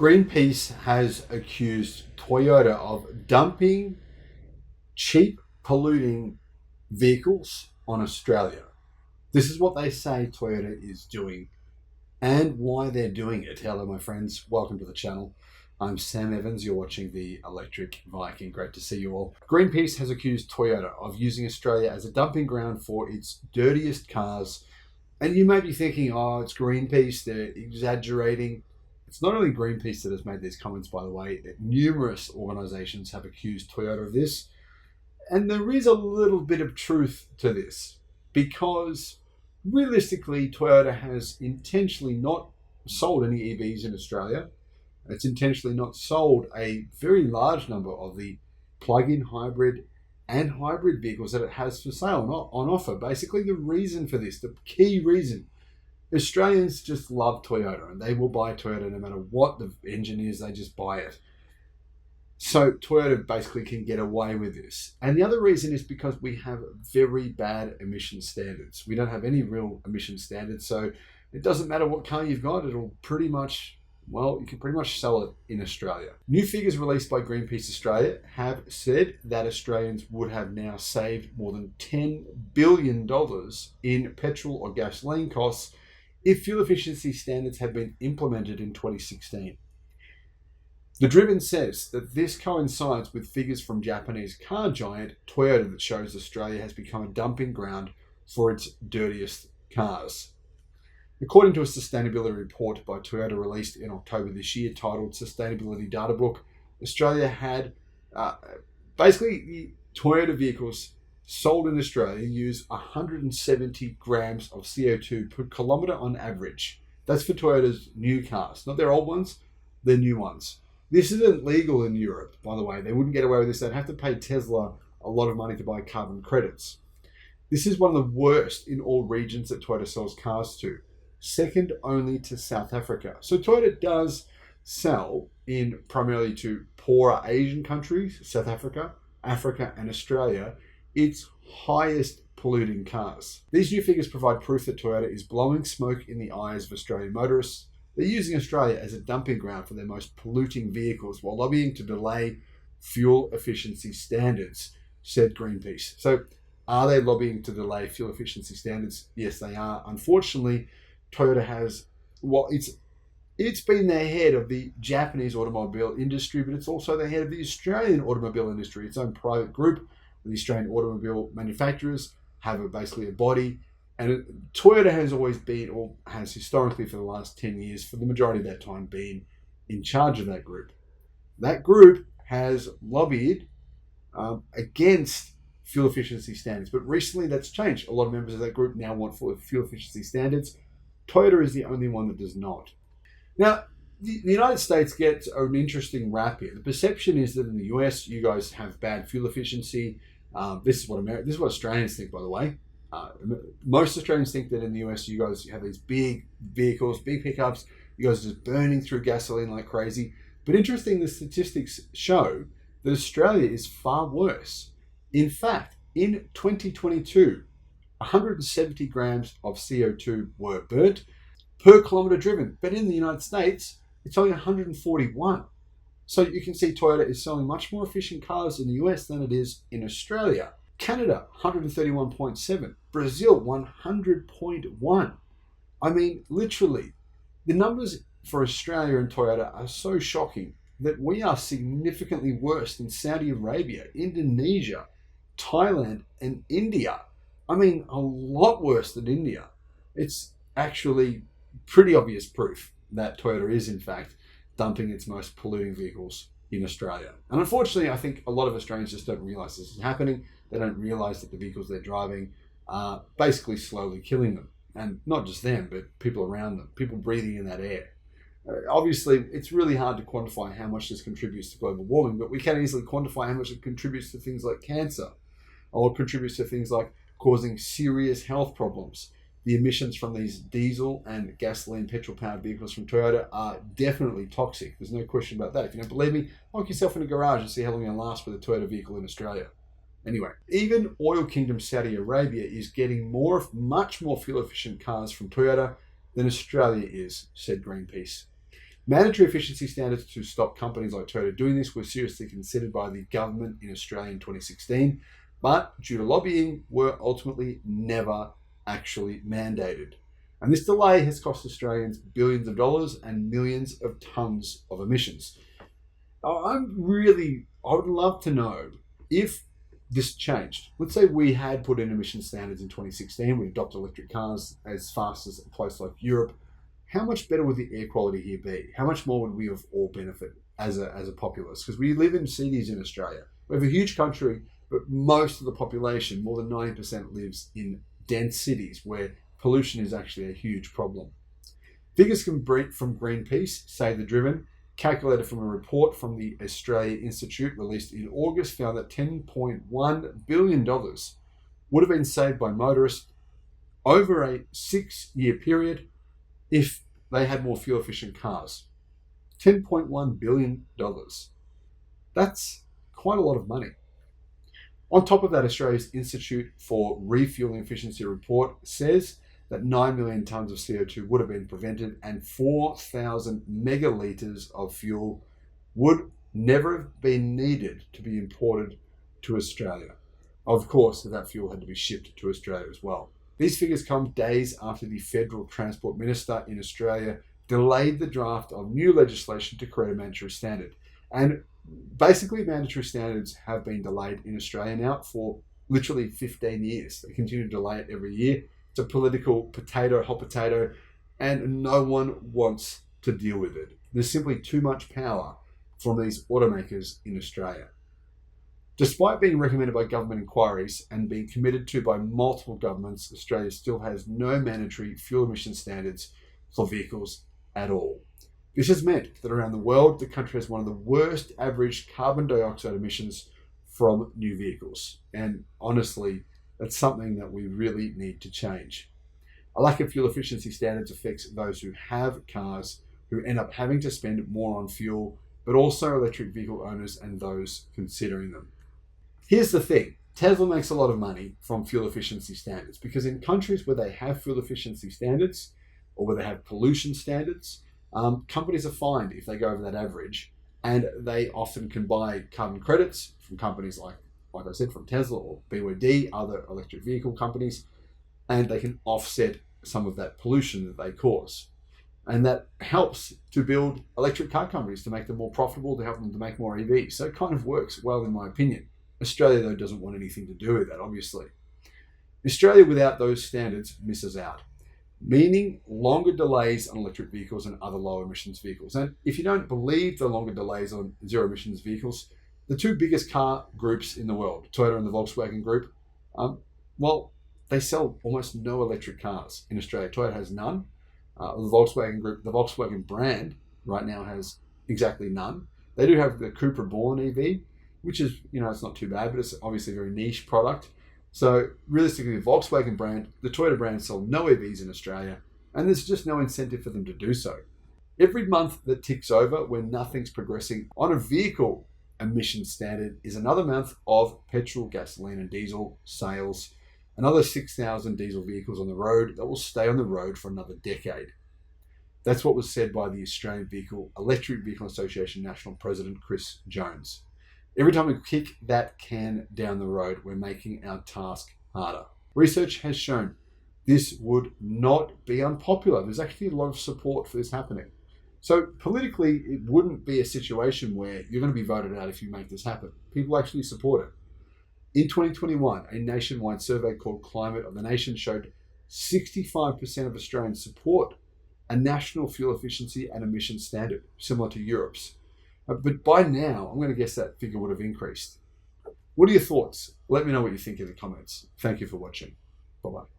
Greenpeace has accused Toyota of dumping cheap, polluting vehicles on Australia. This is what they say Toyota is doing and why they're doing it. Hello, my friends. Welcome to the channel. I'm Sam Evans. You're watching the Electric Viking. Great to see you all. Greenpeace has accused Toyota of using Australia as a dumping ground for its dirtiest cars. And you may be thinking, oh, it's Greenpeace, they're exaggerating. It's not only Greenpeace that has made these comments, by the way. Numerous organizations have accused Toyota of this. And there is a little bit of truth to this because realistically, Toyota has intentionally not sold any EVs in Australia. It's intentionally not sold a very large number of the plug-in hybrid and hybrid vehicles that it has for sale, not on offer. Basically, the reason for this, the key reason, Australians just love Toyota and they will buy Toyota no matter what the engine is, they just buy it. So Toyota basically can get away with this. And the other reason is because we have very bad emission standards. We don't have any real emission standards, so it doesn't matter what car you've got, it'll pretty much, well, you can pretty much sell it in Australia. New figures released by Greenpeace Australia have said that Australians would have now saved more than $10 billion in petrol or gasoline costs if fuel efficiency standards had been implemented in 2016. The Driven says that this coincides with figures from Japanese car giant Toyota that shows Australia has become a dumping ground for its dirtiest cars. According to a sustainability report by Toyota released in October this year titled Sustainability Data Book, Australia had basically the Toyota vehicles sold in Australia use 170 grams of CO2 per kilometre on average. That's for Toyota's new cars, not their old ones, their new ones. This isn't legal in Europe, by the way. They wouldn't get away with this. They'd have to pay Tesla a lot of money to buy carbon credits. This is one of the worst in all regions that Toyota sells cars to, second only to South Africa. So Toyota does sell in primarily to poorer Asian countries, South Africa, Africa, and Australia, its highest polluting cars. These new figures provide proof that Toyota is blowing smoke in the eyes of Australian motorists. They're using Australia as a dumping ground for their most polluting vehicles while lobbying to delay fuel efficiency standards, said Greenpeace. So are they lobbying to delay fuel efficiency standards? Yes, they are. Unfortunately, Toyota has, well, it's been the head of the Japanese automobile industry, but it's also the head of the Australian automobile industry, its own private group. The Australian automobile manufacturers have basically a body. And Toyota has always been, or has historically for the last 10 years, for the majority of that time, been in charge of that group. That group has lobbied against fuel efficiency standards, but recently that's changed. A lot of members of that group now want fuel efficiency standards. Toyota is the only one that does not. Now, the United States gets an interesting rap here. The perception is that in the US, you guys have bad fuel efficiency. This is what Australians think, by the way. Most Australians think that in the US, you guys have these big vehicles, big pickups. You guys are just burning through gasoline like crazy. But interesting, the statistics show that Australia is far worse. In fact, in 2022, 170 grams of CO2 were burnt per kilometre driven. But in the United States, it's only 141. So you can see Toyota is selling much more efficient cars in the US than it is in Australia. Canada, 131.7. Brazil, 100.1. I mean, literally, the numbers for Australia and Toyota are so shocking that we are significantly worse than Saudi Arabia, Indonesia, Thailand, and India. I mean, a lot worse than India. It's actually pretty obvious proof that Toyota is, in fact, dumping its most polluting vehicles in Australia. And unfortunately, I think a lot of Australians just don't realise this is happening. They don't realise that the vehicles they're driving are basically slowly killing them. And not just them, but people around them, people breathing in that air. Obviously, it's really hard to quantify how much this contributes to global warming, but we can easily quantify how much it contributes to things like cancer, or contributes to things like causing serious health problems. The emissions from these diesel and gasoline petrol-powered vehicles from Toyota are definitely toxic. There's no question about that. If you don't believe me, lock yourself in a garage and see how long you'll last with a Toyota vehicle in Australia. Anyway, even oil kingdom Saudi Arabia is getting much more fuel-efficient cars from Toyota than Australia is, said Greenpeace. Mandatory efficiency standards to stop companies like Toyota doing this were seriously considered by the government in Australia in 2016, but due to lobbying were ultimately never actually mandated. And this delay has cost Australians billions of dollars and millions of tonnes of emissions. I would love to know if this changed. Let's say we had put in emission standards in 2016, we adopted electric cars as fast as a place like Europe. How much better would the air quality here be? How much more would we have all benefit as a populace? Because we live in cities in Australia. We have a huge country, but most of the population, more than 90%, lives in dense cities where pollution is actually a huge problem. Figures from Greenpeace, Save the Driven, calculated from a report from the Australia Institute released in August, found that $10.1 billion would have been saved by motorists over a 6-year period if they had more fuel-efficient cars. $10.1 billion. That's quite a lot of money. On top of that, Australia's Institute for Refueling Efficiency report says that 9 million tonnes of CO2 would have been prevented and 4,000 megalitres of fuel would never have been needed to be imported to Australia. Of course, that fuel had to be shipped to Australia as well. These figures come days after the Federal Transport Minister in Australia delayed the draft of new legislation to create a mandatory standard. And basically, mandatory standards have been delayed in Australia now for literally 15 years. They continue to delay it every year. It's a political hot potato, and no one wants to deal with it. There's simply too much power from these automakers in Australia. Despite being recommended by government inquiries and being committed to by multiple governments, Australia still has no mandatory fuel emission standards for vehicles at all. This has meant that around the world, the country has one of the worst average carbon dioxide emissions from new vehicles. And honestly, that's something that we really need to change. A lack of fuel efficiency standards affects those who have cars, who end up having to spend more on fuel, but also electric vehicle owners and those considering them. Here's the thing. Tesla makes a lot of money from fuel efficiency standards because in countries where they have fuel efficiency standards or where they have pollution standards, companies are fined if they go over that average, and they often can buy carbon credits from companies like I said, from Tesla or BYD, other electric vehicle companies, and they can offset some of that pollution that they cause. And that helps to build electric car companies to make them more profitable, to help them to make more EVs. So it kind of works well, in my opinion. Australia, though, doesn't want anything to do with that, obviously. Australia, without those standards, misses out, meaning longer delays on electric vehicles and other low emissions vehicles. And if you don't believe the longer delays on zero emissions vehicles, the two biggest car groups in the world, Toyota and the Volkswagen Group, they sell almost no electric cars in Australia. Toyota has none. The Volkswagen Group, the Volkswagen brand, right now has exactly none. They do have the Cupra Born EV, which is, it's not too bad, but it's obviously a very niche product. So realistically, the Volkswagen brand, the Toyota brand sell no EVs in Australia, and there's just no incentive for them to do so. Every month that ticks over when nothing's progressing on a vehicle emission standard is another month of petrol, gasoline and diesel sales, another 6,000 diesel vehicles on the road that will stay on the road for another decade. That's what was said by the Australian Electric Vehicle Association National President Chris Jones. Every time we kick that can down the road, we're making our task harder. Research has shown this would not be unpopular. There's actually a lot of support for this happening. So politically, it wouldn't be a situation where you're going to be voted out if you make this happen. People actually support it. In 2021, a nationwide survey called Climate of the Nation showed 65% of Australians support a national fuel efficiency and emission standard, similar to Europe's. But by now, I'm going to guess that figure would have increased. What are your thoughts? Let me know what you think in the comments. Thank you for watching. Bye-bye.